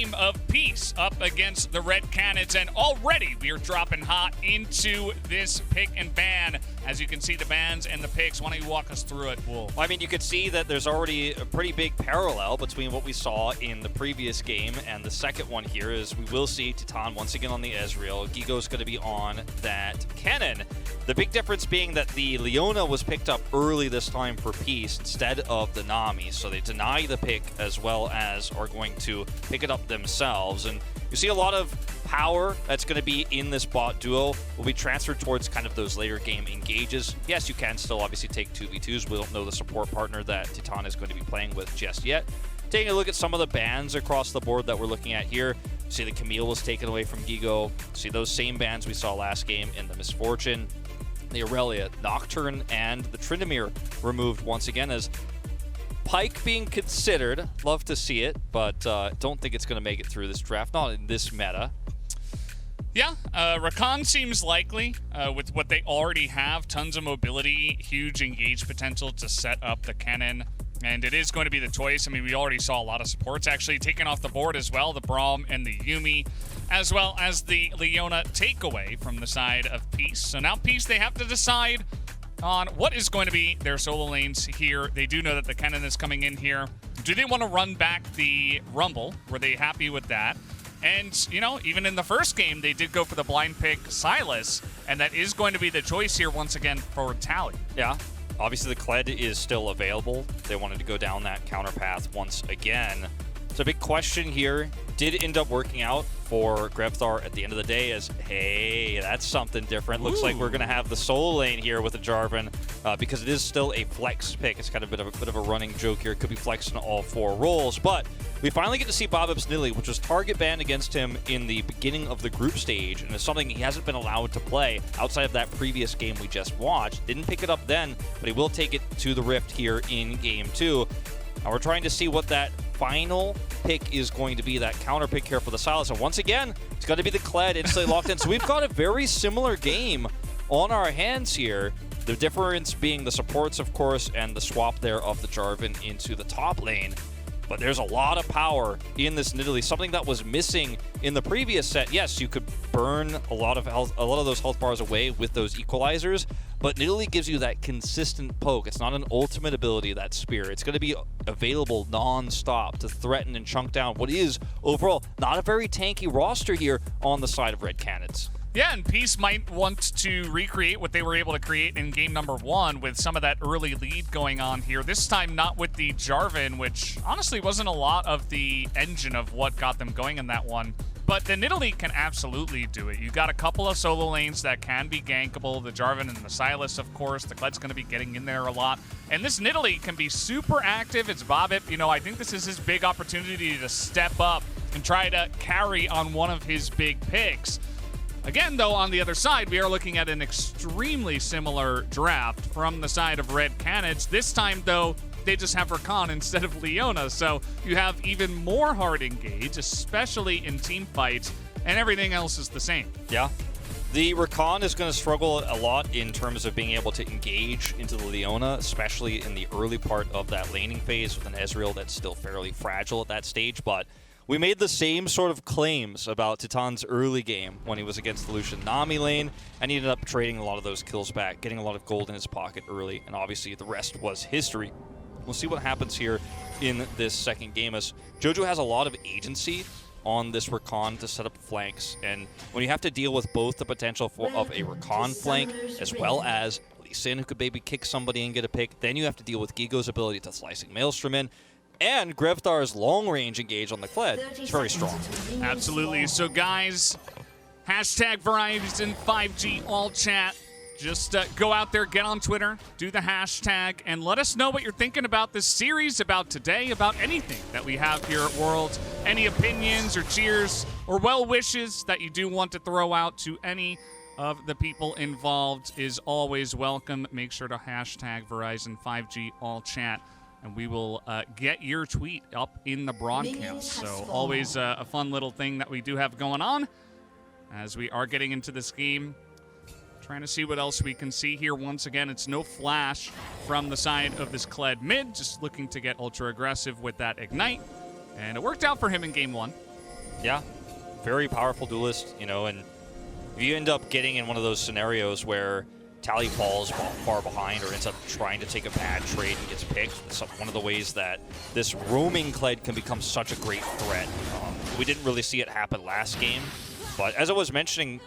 Of peace up against the Red Cannons, and already we are dropping hot into this pick and ban. As you can see, the bans and the picks. Why don't you walk us through it, Wolf? Well, I mean, you could see that there's already a pretty big parallel between what we saw in the previous game and the second one here. Is we will see Titan once again on the Ezreal. Gigo's going to be on that Cannon. The big difference being that the Leona was picked up early this time for Peace instead of the Nami, so they deny the pick as well as are going to pick it up themselves. And you see a lot of power that's going to be in this bot duo will be transferred towards kind of those later game engages. Yes, you can still obviously take 2v2s. We don't know the support partner that Titan is going to be playing with just yet. Taking a look at some of the bans across the board that we're looking at here. See the Camille was taken away from Gigo. See those same bans we saw last game in the Misfortune. The Aurelia, Nocturne, and the Tryndamere removed once again as Pyke being considered. Love to see it, but don't think it's going to make it through this draft. Not in this meta. Yeah, Rakan seems likely with what they already have. Tons of mobility, huge engage potential to set up the Cannon. And it is going to be the choice. I mean, we already saw a lot of supports actually taken off the board as well. The Braum and the Yuumi, as well as the Leona takeaway from the side of Peace. So now Peace, they have to decide on what is going to be their solo lanes here. They do know that the Cannon is coming in here. Do they want to run back the Rumble? Were they happy with that? And, you know, even in the first game, they did go for the blind pick Sylas, and that is going to be the choice here once again for Tally. Yeah. Obviously, the Kled is still available. They wanted to go down that counter path once again. So a big question here. Did end up working out for Grevthar at the end of the day as, hey, that's something different. Ooh. Looks like we're going to have the solo lane here with the Jarvan because it is still a flex pick. It's kind of a bit of a running joke here. It could be flexed in all four roles, but we finally get to see Bobib's Nidalee, which was target banned against him in the beginning of the group stage, and it's something he hasn't been allowed to play outside of that previous game we just watched. Didn't pick it up then, but he will take it to the Rift here in Game 2. Now we're trying to see what that final pick is going to be, that counter pick here for the Sylas. And once again, it's going to be the Kled instantly locked in. So we've got a very similar game on our hands here. The difference being the supports, of course, and the swap there of the Jarvan into the top lane. But there's a lot of power in this Nidalee, something that was missing in the previous set. Yes, you could burn a lot of those health bars away with those equalizers, but Nidalee gives you that consistent poke. It's not an ultimate ability, that spear. It's going to be available non-stop to threaten and chunk down what is overall not a very tanky roster here on the side of Red Cannons. Yeah, and Peace might want to recreate what they were able to create in game number 1 with some of that early lead going on here. This time not with the Jarvan, which honestly wasn't a lot of the engine of what got them going in that one. But the Nidalee can absolutely do it. You got a couple of solo lanes that can be gankable. The Jarvan and the Sylas, of course. The Kled's going to be getting in there a lot. And this Nidalee can be super active. It's Bobip. You know, I think this is his big opportunity to step up and try to carry on one of his big picks. Again, though, on the other side, we are looking at an extremely similar draft from the side of Red Cannons. This time, though, they just have Rakan instead of Leona, so you have even more hard engage, especially in team fights, and everything else is the same. Yeah. The Rakan is going to struggle a lot in terms of being able to engage into the Leona, especially in the early part of that laning phase with an Ezreal that's still fairly fragile at that stage, but we made the same sort of claims about Titan's early game when he was against the Lucian Nami lane, and he ended up trading a lot of those kills back, getting a lot of gold in his pocket early, and obviously the rest was history. We'll see what happens here in this second game as Jojo has a lot of agency on this Rakan to set up flanks, and when you have to deal with both the potential of a Rakan flank as well as Lee Sin, who could maybe kick somebody and get a pick, then you have to deal with Gigo's ability to slicing Maelstrom in, and Grevthar's long-range engage on the Kled. It's very strong. Absolutely. So, guys, hashtag Verizon 5G all chat. Just go out there, get on Twitter, do the hashtag, and let us know what you're thinking about this series, about today, about anything that we have here at Worlds. Any opinions or cheers or well wishes that you do want to throw out to any of the people involved is always welcome. Make sure to hashtag Verizon 5G all chat, and we will get your tweet up in the broadcast. So always a fun little thing that we do have going on as we are getting into this game. Trying to see what else we can see here. Once again, it's no flash from the side of this Kled mid, just looking to get ultra aggressive with that Ignite. And it worked out for him in game 1. Yeah, very powerful duelist, you know, and if you end up getting in one of those scenarios where Tally falls far behind or ends up trying to take a bad trade and gets picked, it's one of the ways that this roaming Kled can become such a great threat. We didn't really see it happen last game, but as I was mentioning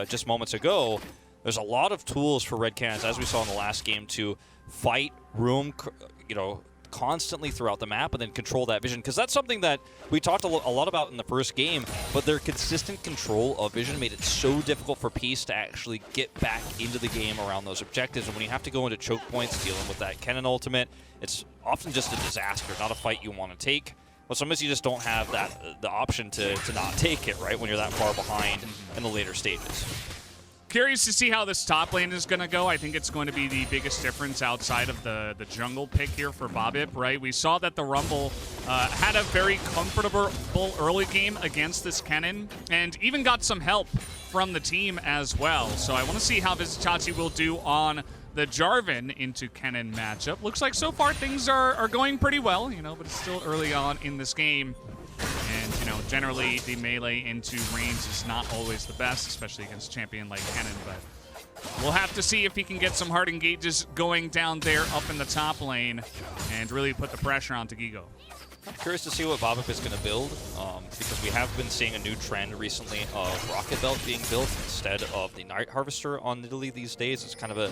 just moments ago, there's a lot of tools for Red Cannons, as we saw in the last game, to fight room, you know, constantly throughout the map and then control that vision, because that's something that we talked a lot about in the first game, but their consistent control of vision made it so difficult for Peace to actually get back into the game around those objectives. And when you have to go into choke points dealing with that Kennen ultimate, it's often just a disaster, not a fight you want to take. But sometimes you just don't have the option to not take it, right, when you're that far behind in the later stages. Curious to see how this top lane is going to go. I think it's going to be the biggest difference outside of the jungle pick here for Bobip, right? We saw that the Rumble had a very comfortable early game against this Kennen and even got some help from the team as well. So I want to see how Visitachi will do on the Jarvan into Kennen matchup. Looks like so far things are going pretty well, you know, but it's still early on in this game. And, you know, generally the melee into range is not always the best, especially against a champion like Kennen, but we'll have to see if he can get some hard engages going down there up in the top lane and really put the pressure onto Gigo. I'm curious to see what Bobip is going to build, because we have been seeing a new trend recently of Rocket Belt being built instead of the Night Harvester on Nidalee these days. It's kind of a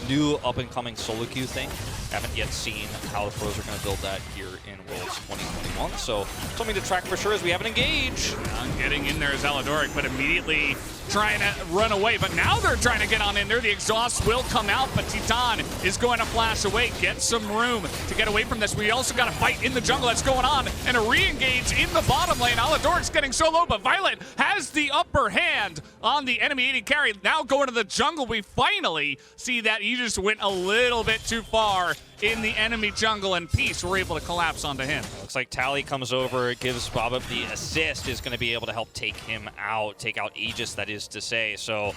new up-and-coming solo queue thing. Haven't yet seen how the pros are going to build that here in Worlds 2021, so something to track for sure as we have an engage. Getting in there is Aladoric, but immediately trying to run away. But now they're trying to get on in there. The exhaust will come out, but Titan is going to flash away, get some room to get away from this. We also got a fight in the jungle that's going on, and a re-engage in the bottom lane. Aladoric's getting so low, but Violet has the upper hand on the enemy AD carry. Now going to the jungle, we finally see that he just went a little bit too far in the enemy jungle, and Peace were able to collapse onto him. Looks like Tally comes over, gives Bobip the assist, is going to be able to help take him out, take out Aegis, that is to say. So,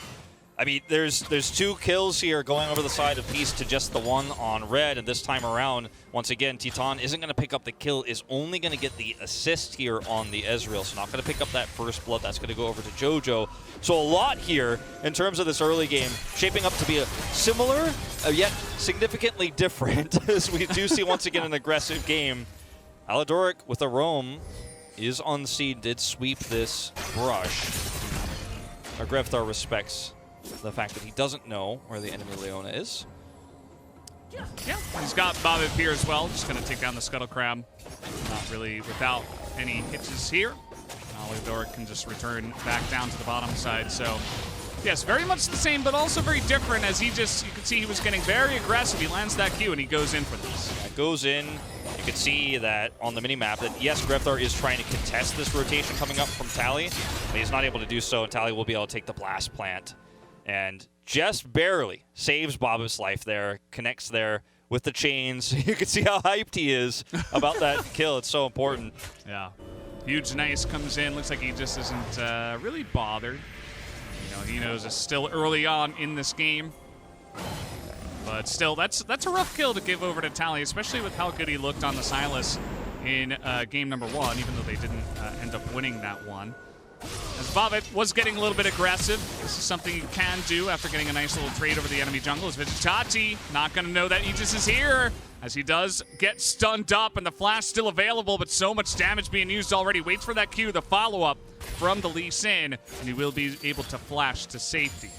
I mean, there's 2 kills here going over the side of Peace to just the one on red, and this time around, once again, Titan isn't going to pick up the kill, is only going to get the assist here on the Ezreal, so not going to pick up that first blood. That's going to go over to JoJo. So a lot here in terms of this early game, shaping up to be a similar, yet significantly different, as we do see once again an aggressive game. Aladoric with a roam is unseen, did sweep this brush. Grevthar respects the fact that he doesn't know where the enemy Leona is. Yeah, he's got Bobip here as well. Just going to take down the Scuttle Crab. Not really without any hitches here. Aladoric can just return back down to the bottom side. So, yes, very much the same, but also very different as you can see he was getting very aggressive. He lands that Q and he goes in for this. Yeah, goes in. You can see that on the mini-map that, yes, Grevthar is trying to contest this rotation coming up from Tally, but he's not able to do so, and Tally will be able to take the Blast Plant. And just barely saves Bobip's life there, connects there with the chains. You can see how hyped he is about that kill. It's so important. Yeah. Huge Nice comes in. Looks like he just isn't really bothered. You know, he knows it's still early on in this game. But still, that's a rough kill to give over to Tally, especially with how good he looked on the Sylas in game number 1, even though they didn't end up winning that one. As Bobip was getting a little bit aggressive, this is something you can do after getting a nice little trade over the enemy jungle. As Visitachi not going to know that Aegis is here, as he does get stunned up, and the flash still available, but so much damage being used already. Waits for that Q, the follow-up from the Lee Sin, and he will be able to flash to safety.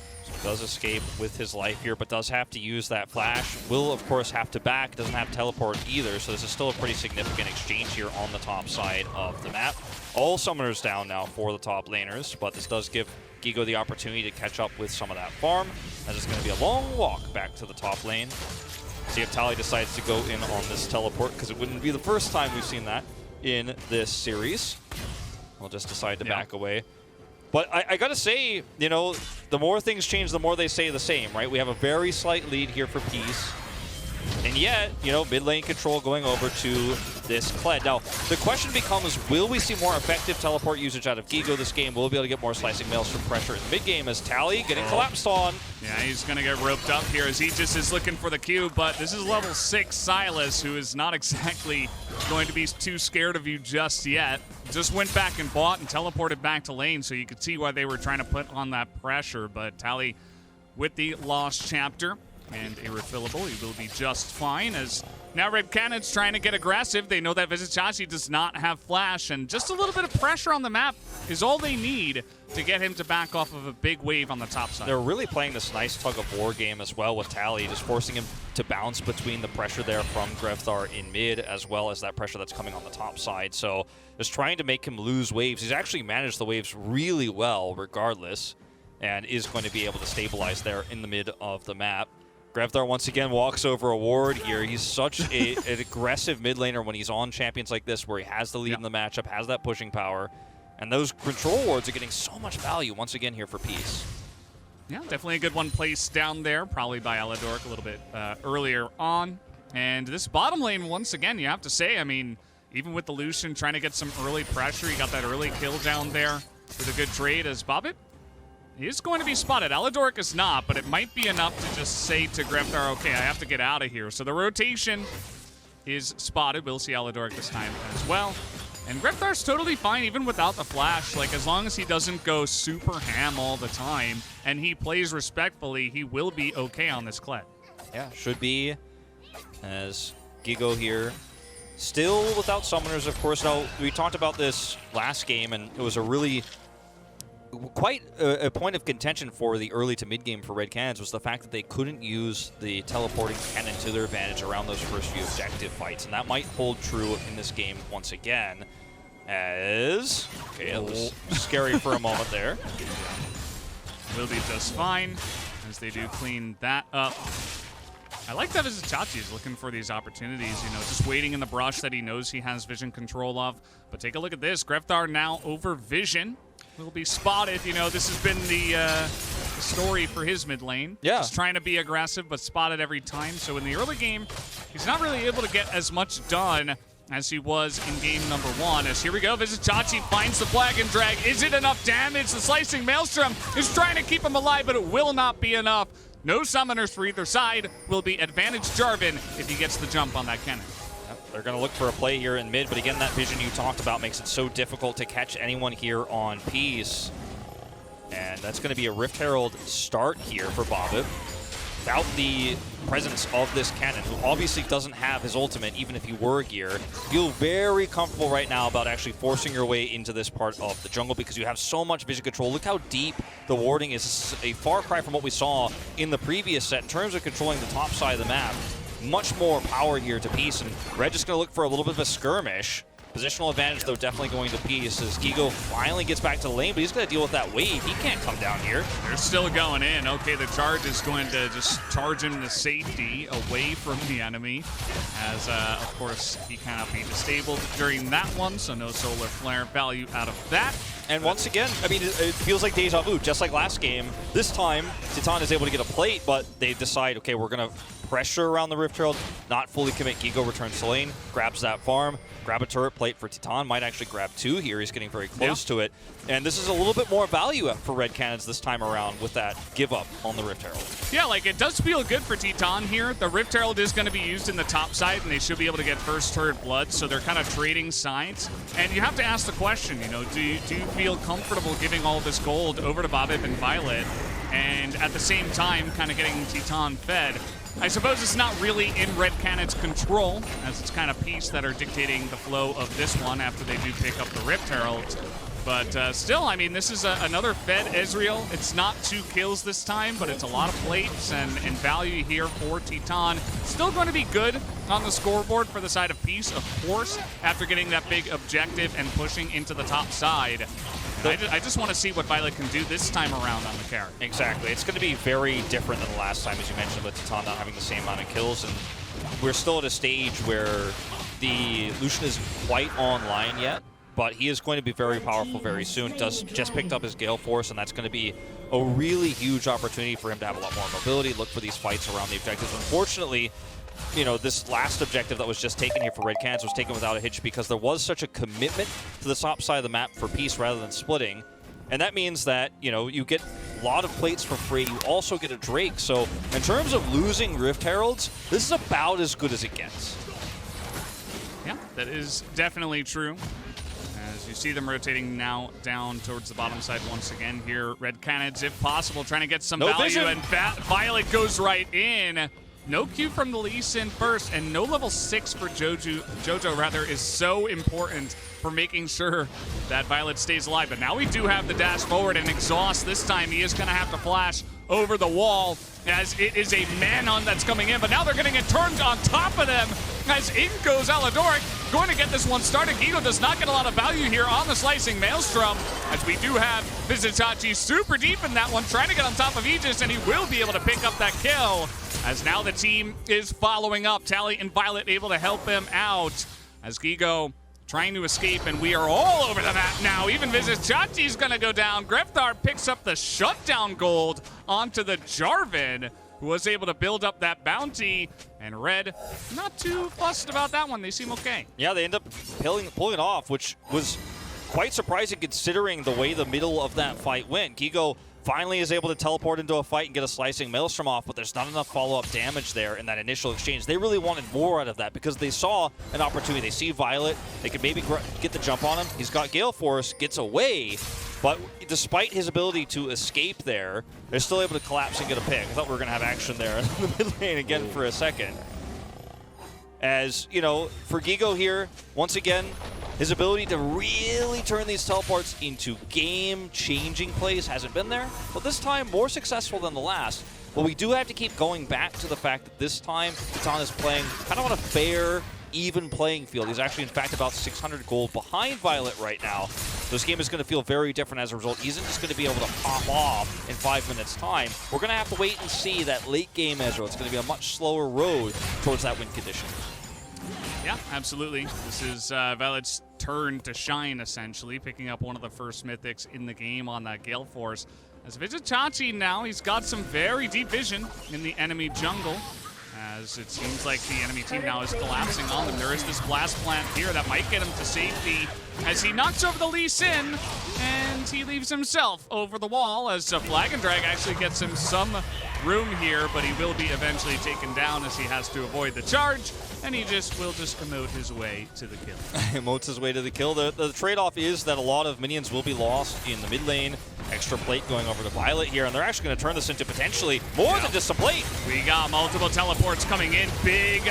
Does escape with his life here, but does have to use that flash. Will, of course, have to back. Doesn't have teleport either, so this is still a pretty significant exchange here on the top side of the map. All summoners down now for the top laners, but this does give Gigo the opportunity to catch up with some of that farm, as it's going to be a long walk back to the top lane. See if Tally decides to go in on this teleport, because it wouldn't be the first time we've seen that in this series. We'll just decide to back away. But I gotta say, you know, the more things change, the more they stay the same, right? We have a very slight lead here for Peace. And yet, you know, mid lane control going over to this Kled. Now, the question becomes, will we see more effective teleport usage out of Gigo this game? Will we be able to get more slicing maelstrom pressure in the mid-game as Tally getting collapsed on? Yeah, he's going to get roped up here as Aegis is looking for the cube, but this is level 6 Silas, who is not exactly going to be too scared of you just yet. Just went back and bought and teleported back to lane, so you could see why they were trying to put on that pressure, but Tally with the Lost Chapter and a refillable, he will be just fine as now Red Cannon's trying to get aggressive. They know that Vizicachi does not have flash, and just a little bit of pressure on the map is all they need to get him to back off of a big wave on the top side. They're really playing this nice tug-of-war game as well with Tally, just forcing him to bounce between the pressure there from Grevthar in mid, as well as that pressure that's coming on the top side. So just trying to make him lose waves. He's actually managed the waves really well regardless, and is going to be able to stabilize there in the mid of the map. Grevthar once again walks over a ward here. He's such an aggressive mid laner when he's on champions like this, where he has the lead in the matchup, has that pushing power. And those control wards are getting so much value once again here for Peace. Yeah, definitely a good one placed down there, probably by Aladoric a little bit earlier on. And this bottom lane, once again, you have to say, I mean, even with the Lucian trying to get some early pressure, he got that early kill down there with a good trade as Bobbit is going to be spotted. Aladoric is not, but it might be enough to just say to Grevthar, okay, I have to get out of here. So the rotation is spotted. We'll see Aladoric this time as well. And Grevthar's totally fine even without the flash. Like, as long as he doesn't go super ham all the time and he plays respectfully, he will be okay on this Kled. Yeah, should be, as Gigo here still without summoners, of course. Now, we talked about this last game, and it was a really quite a point of contention for the early to mid game for Red Cannons was the fact that they couldn't use the teleporting cannon to their advantage around those first few objective fights, and that might hold true in this game once again. As okay, it was scary for a moment there. Will be just fine as they do clean that up. I like that Vizicachi is looking for these opportunities, you know, just waiting in the brush that he knows he has vision control of. But take a look at this. Grevthar now over vision. Will be spotted. You know, this has been the story for his mid lane. Yeah. Just trying to be aggressive, but spotted every time. So in the early game, he's not really able to get as much done as he was in game number 1. As here we go, Vizicachi finds the flag and drag. Is it enough damage? The Slicing Maelstrom is trying to keep him alive, but it will not be enough. No summoners for either side. Will be advantage Jarvan if he gets the jump on that cannon. They're going to look for a play here in mid, but again, that vision you talked about makes it so difficult to catch anyone here on Peace. And that's going to be a Rift Herald start here for Bobbit. Without the presence of this cannon, who obviously doesn't have his ultimate, even if he were here, feel very comfortable right now about actually forcing your way into this part of the jungle because you have so much vision control. Look how deep the warding is. This is a far cry from what we saw in the previous set in terms of controlling the top side of the map. Much more power here to Peace, and Red just going to look for a little bit of a skirmish. Positional advantage, though, definitely going to Peace as Gigo finally gets back to the lane, but he's going to deal with that wave. He can't come down here. They're still going in. Okay, the charge is going to just charge him to safety away from the enemy, as, of course, he cannot be disabled during that one, so no solar flare value out of that. And once again, I mean, it feels like deja vu, just like last game. This time, Titan is able to get a plate, but they decide, okay, we're going to pressure around the Rift Herald, not fully commit. Gigo returns to lane, grabs that farm, grab a turret plate for Titan, might actually grab 2 here. He's getting very close to it. And this is a little bit more value for Red Cannons this time around with that give up on the Rift Herald. Yeah, like it does feel good for Titan here. The Rift Herald is going to be used in the top side, and they should be able to get first turret blood, so they're kind of trading sides. And you have to ask the question, you know, do you feel comfortable giving all this gold over to Bobbip and Violet, and at the same time kind of getting Titan fed? I suppose it's not really in Red Cannon's control, as it's kind of Peace that are dictating the flow of this one after they do pick up the Rift Herald. But still, I mean, this is another fed Ezreal. It's not 2 kills this time, but it's a lot of plates and value here for Titan. Still going to be good on the scoreboard for the side of Peace, of course, after getting that big objective and pushing into the top side. I just want to see what Violet can do this time around on the carry. Exactly. It's going to be very different than the last time, as you mentioned, with Titan not having the same amount of kills. And we're still at a stage where the Lucian isn't quite online yet, but he is going to be very powerful very soon. Just picked up his Gale Force, and that's going to be a really huge opportunity for him to have a lot more mobility, look for these fights around the objectives. Unfortunately, you know, this last objective that was just taken here for Red Cans was taken without a hitch because there was such a commitment to the top side of the map for Peace rather than splitting. And that means that, you know, you get a lot of plates for free. You also get a Drake. So in terms of losing Rift Heralds, this is about as good as it gets. Yeah, that is definitely true. As you see them rotating now down towards the bottom side once again here. Red Canids, if possible, trying to get some value. Vision. And Violet goes right in. No Q from the Lee Sin first, and no level 6 for Jojo rather is so important for making sure that Violet stays alive. But now we do have the dash forward and exhaust. This time he is going to have to flash over the wall as it is a man-hunt that's coming in. But now they're getting it turned on top of them as in goes Aladoric. Going to get this one started. Gigo does not get a lot of value here on the Slicing Maelstrom, as we do have Vizitachi super deep in that one, trying to get on top of Aegis, and he will be able to pick up that kill. As now the team is following up. Tally and Violet able to help him out as Gigo trying to escape, and we are all over the map now. Even Vizitachi's going to go down. Grefthar picks up the shutdown gold onto the Jarvan, who was able to build up that bounty. And Red, not too fussed about that one. They seem okay. Yeah, they end up pulling it off, which was quite surprising considering the way the middle of that fight went. Gigo finally is able to teleport into a fight and get a Slicing Maelstrom off, but there's not enough follow-up damage there in that initial exchange. They really wanted more out of that because they saw an opportunity. They see Violet. They could maybe get the jump on him. He's got Gale Force, gets away, but despite his ability to escape there, they're still able to collapse and get a pick. I thought we were going to have action there in the mid lane again for a second. As, you know, for Gigo here, once again, his ability to really turn these teleports into game-changing plays hasn't been there, but this time more successful than the last. But we do have to keep going back to the fact that this time Titan is playing kind of on a fair, even playing field. He's actually, in fact, about 600 gold behind Violet right now. This game is going to feel very different as a result. He isn't just going to be able to pop off in 5 minutes' time. We're going to have to wait and see that late game Ezreal. It's going to be a much slower road towards that win condition. Yeah, absolutely. This is Violet's turn to shine, essentially, picking up one of the first mythics in the game on that Gale Force. As Vizitachi now, he's got some very deep vision in the enemy jungle, as it seems like the enemy team now is collapsing on them. There is this blast plant here that might get him to safety as he knocks over the Lee Sin, and he leaves himself over the wall as Flag and Drag actually gets him some room here, but he will be eventually taken down as he has to avoid the charge, and he will just emote his way to the kill. Emotes his way to the kill. The trade-off is that a lot of minions will be lost in the mid lane. Extra plate going over to Violet here, and they're actually going to turn this into potentially more than just a plate. We got multiple teleports coming in. Big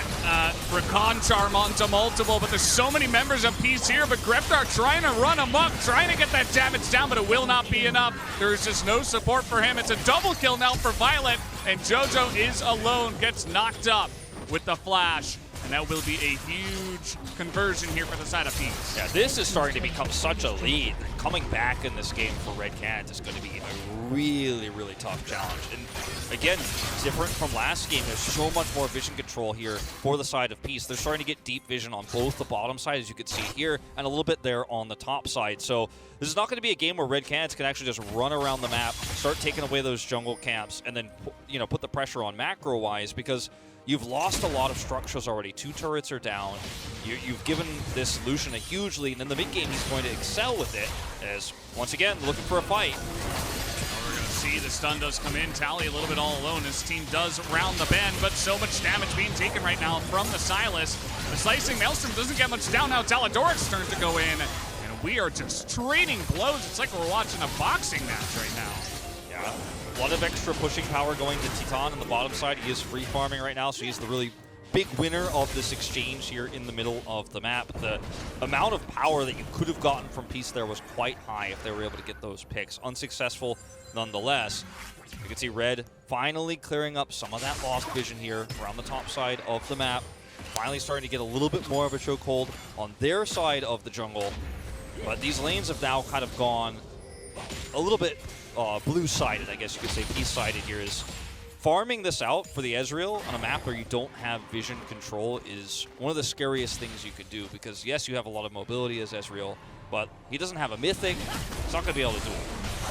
Recon Charm onto multiple, but there's so many members of Peace here, but Grefthar trying to run amok, trying to get that damage down, but it will not be enough. There's just no support for him. It's a double kill now for Violet, and Jojo is alone, gets knocked up with the flash. And that will be a huge conversion here for the side of Peace. Yeah, this is starting to become such a lead. Coming back in this game for Red Cans is going to be a really, really tough challenge. And again, different from last game, there's so much more vision control here for the side of Peace. They're starting to get deep vision on both the bottom side, as you can see here, and a little bit there on the top side. So this is not going to be a game where Red Cans can actually just run around the map, start taking away those jungle camps, and then, you know, put the pressure on macro-wise, because you've lost a lot of structures already. 2 turrets are down. You've given this Lucian a huge lead, and in the mid game, he's going to excel with it, as, once again, looking for a fight. Well, we're going to see the stun does come in. Tally a little bit all alone. His team does round the bend, but so much damage being taken right now from the Sylas. The Slicing Maelstrom doesn't get much down now. Taladoric's turn to go in, and we are just trading blows. It's like we're watching a boxing match right now. Yeah. A lot of extra pushing power going to Titan on the bottom side. He is free farming right now, so he's the really big winner of this exchange here in the middle of the map. The amount of power that you could have gotten from Peace there was quite high if they were able to get those picks. Unsuccessful nonetheless. You can see Red finally clearing up some of that lost vision here around the top side of the map. Finally starting to get a little bit more of a chokehold on their side of the jungle. But these lanes have now kind of gone a little bit blue-sided, I guess you could say. Peace-sided here is farming this out for the Ezreal on a map where you don't have vision control is one of the scariest things you could do, because yes, you have a lot of mobility as Ezreal, but he doesn't have a mythic. He's not going to be able to do it.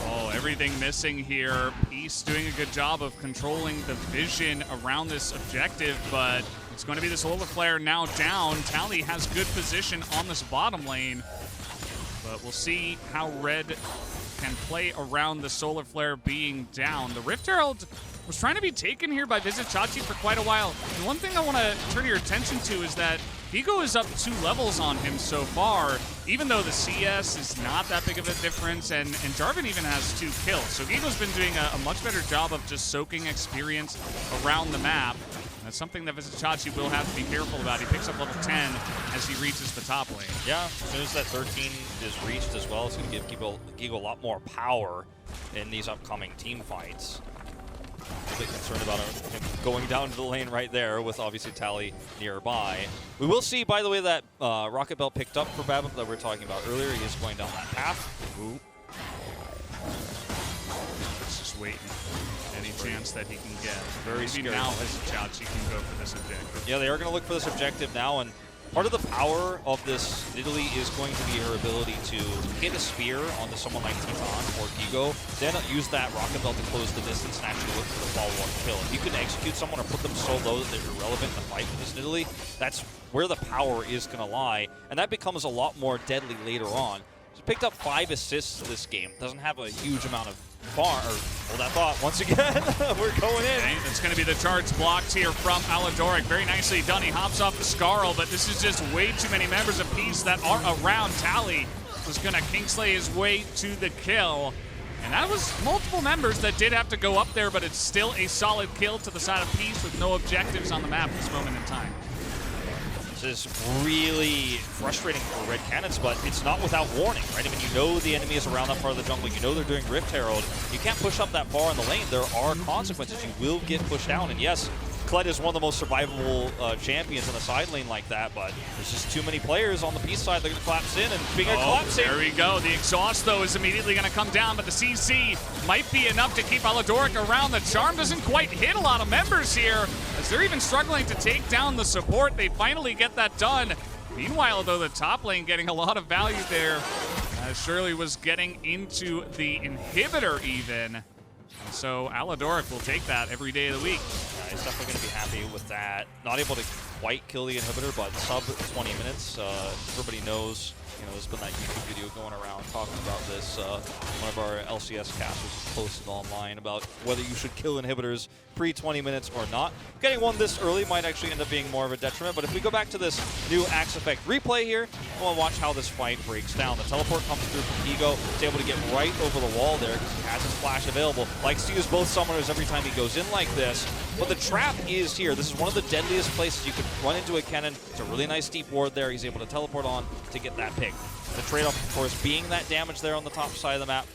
Oh, everything missing here. Peace doing a good job of controlling the vision around this objective, but it's going to be the Solar Flare now down. Tally has good position on this bottom lane, but we'll see how Red can play around the Solar Flare being down. The Rift Herald was trying to be taken here by Visit Chachi for quite a while. And one thing I want to turn your attention to is that Vigo is up 2 levels on him so far, even though the CS is not that big of a difference, and Jarvan even has 2 kills. So Vigo's been doing a much better job of just soaking experience around the map. That's something that Visit Chachi will have to be careful about. He picks up level 10 as he reaches the top lane. Yeah, as soon as that 13 is reached as well, it's going to give Gigo a lot more power in these upcoming team fights. A bit concerned about him going down to the lane right there with obviously Tally nearby. We will see, by the way, that Rocket Belt picked up for Babip that we were talking about earlier. He is going down that path. Ooh. Just waiting. Any chance that he can get. Very scary. Now Visit Chachi can go for this objective. Yeah, they are going to look for this objective now, and part of the power of this Nidalee is going to be her ability to hit a spear onto someone like Titan or Gigo, then use that Rocket Belt to close the distance and actually look for the follow-up kill. If you can execute someone or put them so low that they're irrelevant in the fight with this Nidalee, that's where the power is going to lie, and that becomes a lot more deadly later on. He's picked up 5 assists this game. Doesn't have a huge amount of hold that thought. Once again, we're going in. Okay, that's going to be the charge blocked here from Aladoric. Very nicely done. He hops off the Scarl, but this is just way too many members of Peace that are around. Tally was going to Kingslay his way to the kill. And that was multiple members that did have to go up there, but it's still a solid kill to the side of Peace with no objectives on the map at this moment in time. This is really frustrating for Red Cannons, but it's not without warning, right? I mean, you know the enemy is around that part of the jungle. You know they're doing Rift Herald. You can't push up that far in the lane. There are consequences. You will get pushed down. And yes, Kled is one of the most survivable champions in the side lane like that, but there's just too many players on the Peace side. They're going to collapse in, and speaking of collapsing... There we go. The exhaust, though, is immediately going to come down, but the CC might be enough to keep Aladoric around. The charm doesn't quite hit a lot of members here, as they're even struggling to take down the support. They finally get that done. Meanwhile, though, the top lane getting a lot of value there, as Shirley was getting into the inhibitor even. And so Aladoric will take that every day of the week. Yeah, he's definitely going to be happy with that. Not able to quite kill the inhibitor, but sub 20 minutes. Everybody knows, you know, there's been that YouTube video going around talking about this. One of our LCS casters posted online about whether you should kill inhibitors pre-20 minutes or not. Getting one this early might actually end up being more of a detriment, but if we go back to this new Axe Effect replay here, I want to watch how this fight breaks down. The teleport comes through from Ego. He's able to get right over the wall there because he has his flash available. Likes to use both summoners every time he goes in like this, but the trap is here. This is one of the deadliest places you could run into a cannon. It's a really nice deep ward there. He's able to teleport on to get that pick. The trade-off, of course, being that damage there on the top side of the map.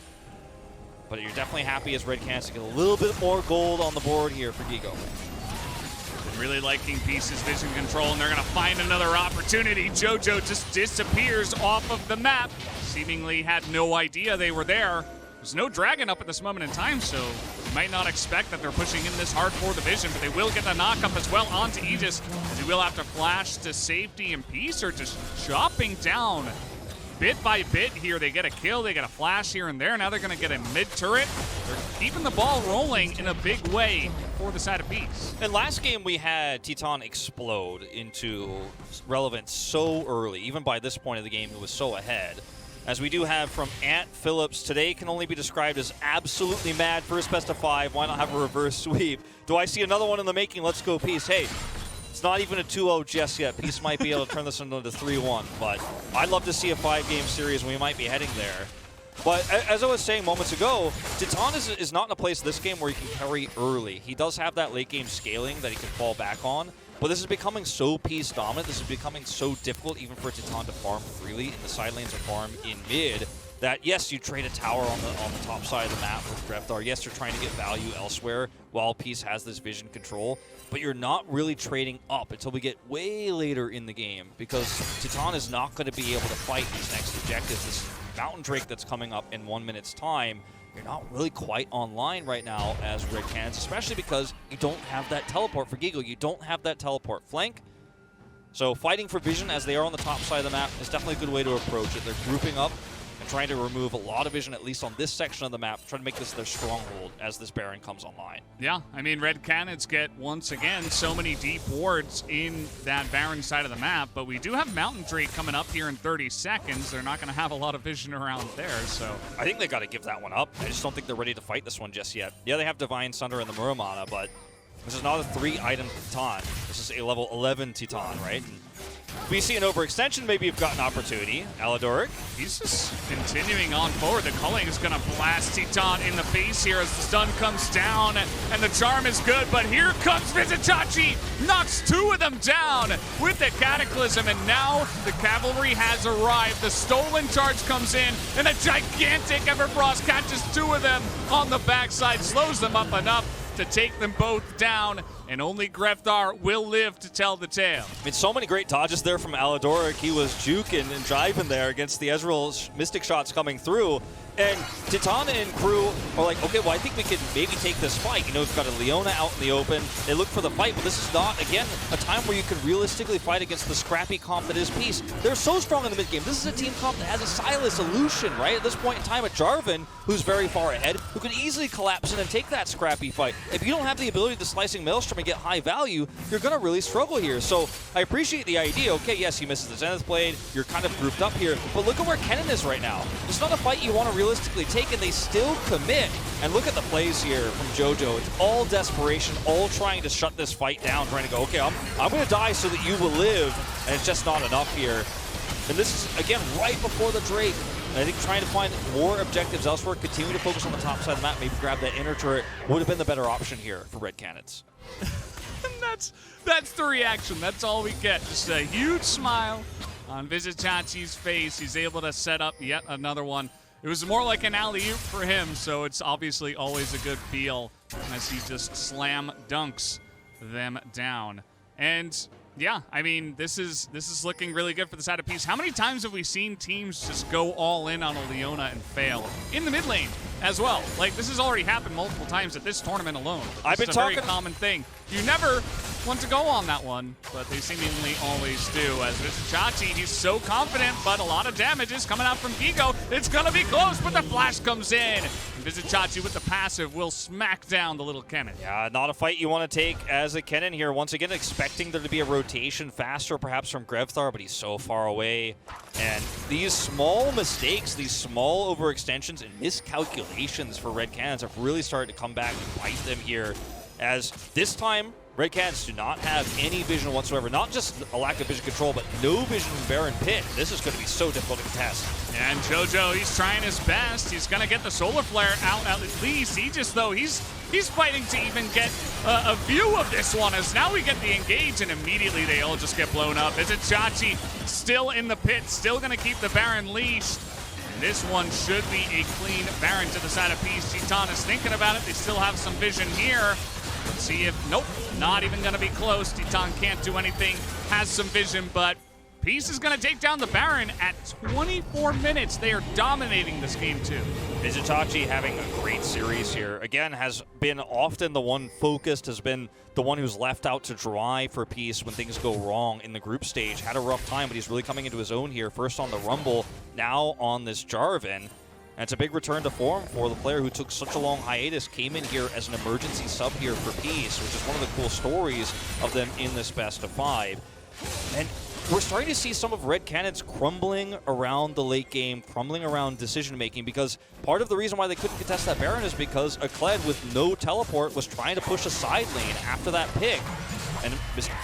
But you're definitely happy as Red Cans to get a little bit more gold on the board here for Gigo. Really liking Peace's vision control, and they're going to find another opportunity. JoJo just disappears off of the map. Seemingly had no idea they were there. There's no dragon up at this moment in time, so you might not expect that they're pushing in this hard for the vision, but they will get the knock-up as well onto Aegis, as he will have to flash to safety, and Peace are just chopping down bit by bit here. They get a kill, they get a flash here and there. Now they're going to get a mid-turret. They're keeping the ball rolling in a big way for the side of Peace. And last game we had Titan explode into relevance so early. Even by this point of the game, it was so ahead. As we do have from Ant Phillips, today can only be described as absolutely mad. First best of 5, why not have a reverse sweep? Do I see another one in the making? Let's go Peace. Hey, it's not even a 2-0 just yet. Peace might be able to turn this into a 3-1, but I'd love to see a 5-game series, and we might be heading there. But as I was saying moments ago, Titan is not in a place this game where he can carry early. He does have that late game scaling that he can fall back on, but this is becoming so Peace dominant. This is becoming so difficult even for Titan to farm freely in the side lanes or farm in mid, that yes, you trade a tower on the top side of the map with Greftar. Yes, you're trying to get value elsewhere while Peace has this vision control, but you're not really trading up until we get way later in the game, because Titan is not going to be able to fight these next objectives. This Mountain Drake that's coming up in 1 minute's time, you're not really quite online right now as Red Cans, especially because you don't have that teleport for Gigo. You don't have that teleport flank. So fighting for vision as they are on the top side of the map is definitely a good way to approach it. They're grouping up and trying to remove a lot of vision, at least on this section of the map, trying to make this their stronghold as this Baron comes online. Yeah, I mean, Red Canids get, once again, so many deep wards in that Baron side of the map, but we do have Mountain Drake coming up here in 30 seconds. They're not going to have a lot of vision around there, so... I think they got to give that one up. I just don't think they're ready to fight this one just yet. Yeah, they have Divine Sunder and the Muramana, but this is not a 3-item Titan. This is a level 11 Titan, right? We see an overextension, maybe you've got an opportunity. Aladoric. He's just continuing on forward. The culling is going to blast Titan in the face here as the stun comes down, and the charm is good, but here comes Vizitachi, knocks 2 of them down with the Cataclysm, and now the cavalry has arrived. The stolen charge comes in, and a gigantic Everfrost catches 2 of them on the backside, slows them up enough to take them both down, and only Grefthar will live to tell the tale. I mean, so many great dodges there from Aladoric. He was juking and driving there against the Ezreal's Mystic shots coming through. And Titana and crew are like, okay, well, I think we could maybe take this fight. You know, we've got a Leona out in the open. They look for the fight, but this is not, again, a time where you can realistically fight against the scrappy comp that is Peace. They're so strong in the mid-game. This is a team comp that has a Sylas, a Lucian, right? At this point in time, a Jarvan, who's very far ahead, who could easily collapse in and take that scrappy fight. If you don't have the ability to slicing Maelstrom and get high value, you're going to really struggle here. So I appreciate the idea. Okay, yes, he misses the Zenith Blade. You're kind of grouped up here, but look at where Kennen is right now. It's not a fight you want to realistically take, and they still commit. And look at the plays here from JoJo. It's all desperation, all trying to shut this fight down, trying to go, okay, I'm going to die so that you will live, and it's just not enough here. And this is, again, right before the Drake. And I think trying to find more objectives elsewhere, continue to focus on the top side of the map, maybe grab that inner turret, would have been the better option here for Red Canids. That's the reaction. That's all we get. Just a huge smile on Vizitachi's face. He's able to set up yet another one. It was more like an alley-oop for him, so it's obviously always a good feel as he just slam dunks them down. And yeah, I mean, this is looking really good for the side of Peace. How many times have we seen teams just go all in on a Leona and fail in the mid lane as well? Like, this has already happened multiple times at this tournament alone. It's a very common thing. You never want to go on that one, but they seemingly always do. As Vizitachi, he's so confident, but a lot of damage is coming out from Gigo. It's gonna be close, but the flash comes in. And Vizitachi with the passive will smack down the little Kennen. Yeah, not a fight you want to take as a Kennen here. Once again, expecting there to be a rotation faster, perhaps from Grefthar, but he's so far away. And these small mistakes, these small overextensions and miscalculations for Red Canids have really started to come back and bite them here. As this time, Red Canids do not have any vision whatsoever. Not just a lack of vision control, but no vision from Baron Pit. This is going to be so difficult to contest. And JoJo, he's trying his best. He's going to get the Solar Flare out at least. Aegis, though, he's fighting to even get a view of this one, as now we get the engage, and immediately they all just get blown up. Vizitachi still in the pit, still going to keep the Baron leashed. And this one should be a clean Baron to the side of Peace. Titan is thinking about it. They still have some vision here. Let's see if, nope, not even going to be close. Titan can't do anything, has some vision, but Peace is going to take down the Baron at 24 minutes. They are dominating this game, too. Vizitachi having a great series here. Again, has been often the one focused, has been the one who's left out to dry for Peace when things go wrong in the group stage. Had a rough time, but he's really coming into his own here. First on the Rumble, now on this Jarvan. And it's a big return to form for the player who took such a long hiatus, came in here as an emergency sub here for Peace, which is one of the cool stories of them in this best of 5. And we're starting to see some of Red Canids crumbling around the late game, crumbling around decision-making, because part of the reason why they couldn't contest that Baron is because Kled with no teleport was trying to push a side lane after that pick. And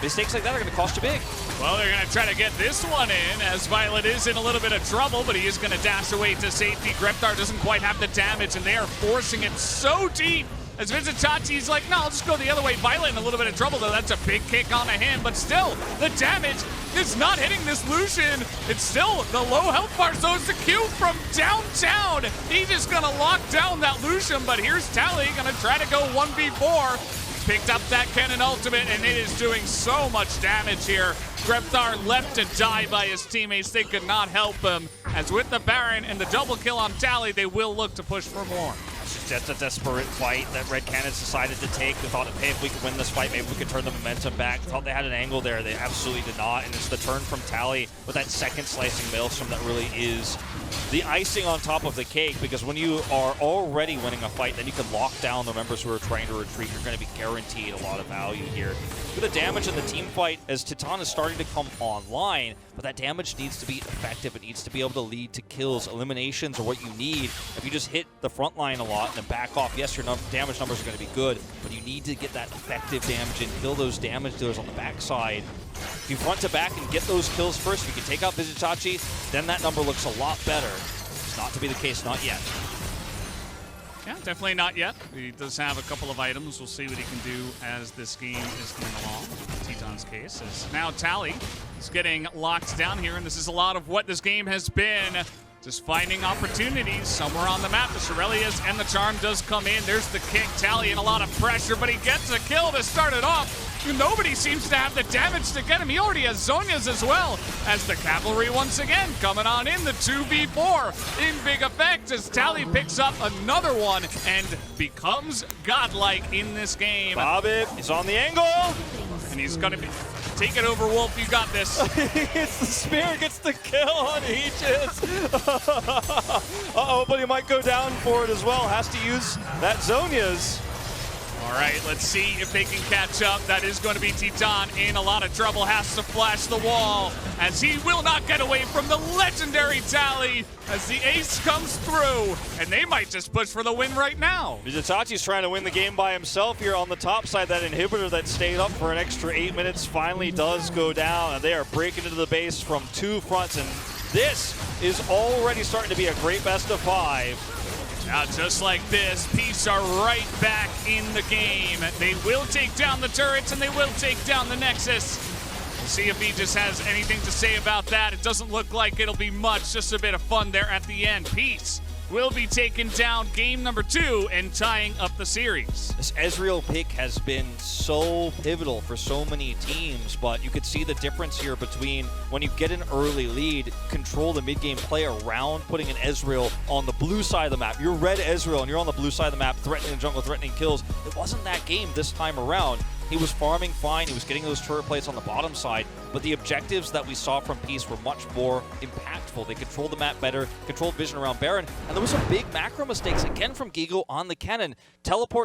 mistakes like that are going to cost you big. Well, they're going to try to get this one in, as Violet is in a little bit of trouble, but he is going to dash away to safety. Grefthar doesn't quite have the damage, and they are forcing it so deep. As Vizitachi's like, no, I'll just go the other way. Violet in a little bit of trouble, though. That's a big kick onto him, but still, the damage is not hitting this Lucian. It's still the low health bar, so it's the Q from downtown. He's just going to lock down that Lucian, but here's Tally going to try to go 1v4. Picked up that Kennen ultimate, and it is doing so much damage here. Grefthar left to die by his teammates. They could not help him. As with the Baron and the double kill on Tally, they will look to push for more. That's just That's a desperate fight that Red Cannons decided to take. They thought, hey, if we could win this fight, maybe we could turn the momentum back. Thought they had an angle there. They absolutely did not. And it's the turn from Tally with that second slicing Maelstrom that really is the icing on top of the cake, because when you are already winning a fight, then you can lock down the members who are trying to retreat. You're going to be guaranteed a lot of value here. With the damage in the team fight, as Titan is starting to come online, but that damage needs to be effective. It needs to be able to lead to kills. Eliminations are what you need. If you just hit the front line a lot and then back off, yes, your damage numbers are going to be good, but you need to get that effective damage and kill those damage dealers on the backside. If you front to back and get those kills first, if you can take out Vizitachi, then that number looks a lot better. It's not to be the case, not yet. Yeah, definitely not yet. He does have a couple of items. We'll see what he can do as this game is coming along. Teton's case is now Tally is getting locked down here, and this is a lot of what this game has been. Just finding opportunities somewhere on the map. The Shirelius and the Charm does come in. There's the kick. Tally in a lot of pressure, but he gets a kill to start it off. Nobody seems to have the damage to get him. He already has Zhonya's as well, as the Cavalry once again coming on in. The 2v4 in big effect as Tally picks up another one and becomes godlike in this game. Bobbit is on the angle. And he's going to be... Take it over, Wolf. You got this. It's the spear, gets the kill on Aegis. Uh-oh, but he might go down for it as well. Has to use that Zhonya's. All right, let's see if they can catch up. That is going to be Titan in a lot of trouble. Has to flash the wall as he will not get away from the legendary Tally as the ace comes through. And they might just push for the win right now. Vizitachi's trying to win the game by himself here on the top side. That inhibitor that stayed up for an extra 8 minutes finally does go down. And they are breaking into the base from two fronts. And this is already starting to be a great best of 5. Now, just like this, Peace are right back in the game. They will take down the turrets, and they will take down the Nexus. We'll see if he just has anything to say about that. It doesn't look like it'll be much, just a bit of fun there at the end. Peace will be taking down game number 2 and tying up the series. This Ezreal pick has been so pivotal for so many teams, but you could see the difference here between when you get an early lead, control the mid-game play around putting an Ezreal on the blue side of the map. You're red Ezreal and you're on the blue side of the map, threatening the jungle, threatening kills. It wasn't that game this time around. He was farming fine, he was getting those turret plates on the bottom side, but the objectives that we saw from Peace were much more impactful. They controlled the map better, controlled vision around Baron, and there was some big macro mistakes again from Gigo on the cannon. Teleport